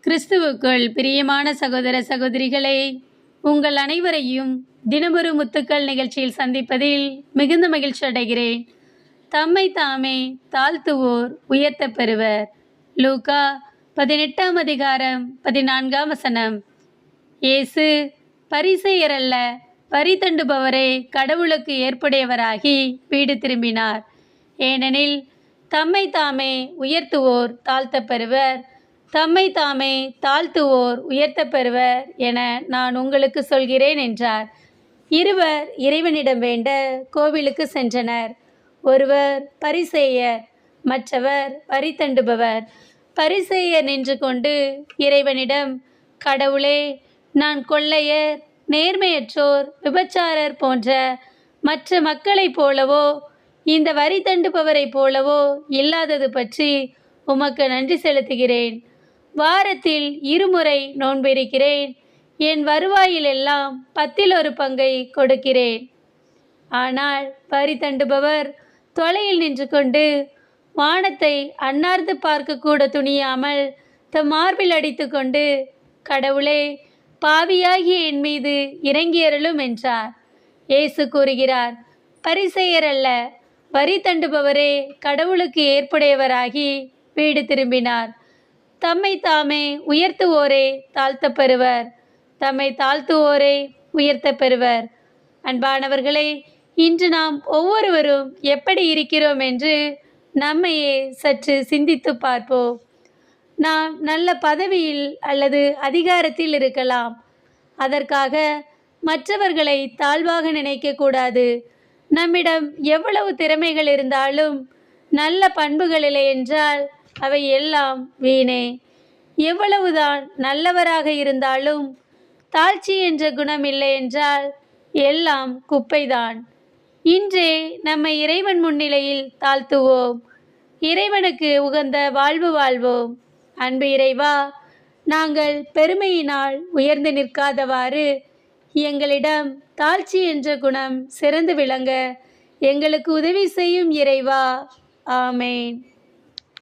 கிறிஸ்துவுக்குள் பிரியமான சகோதர சகோதரிகளே, உங்கள் அனைவரையும் தினமொரு முத்துக்கள் நிகழ்ச்சியில் சந்திப்பதில் மிகுந்த மகிழ்ச்சி அடைகிறேன். தம்மை தாமே தாழ்த்துவோர் உயர்த்த பெறுவர். லூக்கா 18ஆம் அதிகாரம் 14ஆம் வசனம். இயேசு பரிசேயர் அல்ல, வரி தண்டுபவரே கடவுளுக்கு ஏற்புடையவராகி வீடு திரும்பினார். ஏனெனில் தம்மை தாமே உயர்த்துவோர் தாழ்த்த பெறுவர், தம்மை தாமே தாழ்த்துவோர் உயர்த்த பெறுவர் என நான் உங்களுக்கு சொல்கிறேன் என்றார். இருவர் இறைவனிடம் வேண்ட கோவிலுக்கு சென்றனர். ஒருவர் பரிசேயர், மற்றவர் வரி தண்டுபவர். பரிசேயர் நின்று கொண்டு இறைவனிடம், கடவுளே, நான் கொள்ளையர், நேர்மையற்றோர், விபச்சாரர் போன்ற மற்ற மக்களைப் போலவோ இந்த வரி தண்டுபவரைப் போலவோ இல்லாதது பற்றி உமக்கு நன்றி செலுத்துகிறேன். வாரத்தில் 2 முறை நோன்பிருக்கிறேன். என் வருவாயில் எல்லாம் 1/10 பங்கை கொடுக்கிறேன். ஆனால் வரி தண்டுபவர் தொலையில் நின்று கொண்டு வானத்தை அன்னார்ந்து பார்க்கக்கூட துணியாமல் தம் மார்பில் அடித்து கொண்டு, கடவுளே, பாவியாகிய என் மீது இறங்கியருளும் என்றார். இயேசு கூறுகிறார், பரிசேயர் அல்ல, வரி தண்டுபவரே கடவுளுக்கு ஏற்புடையவராகி வீடு திரும்பினார். தம்மை தாமே உயர்த்துவோரே தாழ்த்த பெறுவர், தம்மை தாழ்த்துவோரே உயர்த்த பெறுவர். அன்பானவர்களே, இன்று நாம் ஒவ்வொருவரும் எப்படி இருக்கிறோம் என்று நம்மையே சற்று சிந்தித்து பார்ப்போம். நாம் நல்ல பதவியில் அல்லது அதிகாரத்தில் இருக்கலாம். அதற்காக மற்றவர்களை தாழ்வாக நினைக்கக்கூடாது. நம்மிடம் எவ்வளவு திறமைகள் இருந்தாலும் நல்ல பண்புகள் இல்லை என்றால் அவை எல்லாம் வீணே. எவ்வளவுதான் நல்லவராக இருந்தாலும் தாழ்ச்சி என்ற குணம் இல்லை என்றால் எல்லாம் குப்பைதான். இன்றே நம்மை இறைவன் முன்னிலையில் தாழ்த்துவோம். இறைவனுக்கு உகந்த வாழ்வு வாழ்வோம். அன்பு இறைவா, நாங்கள் பெருமையினால் உயர்ந்து நிற்காதவாறு எங்களிடம் தாழ்ச்சி என்ற குணம் சிறந்து விளங்க எங்களுக்கு உதவி செய்யும் இறைவா. ஆமேன்.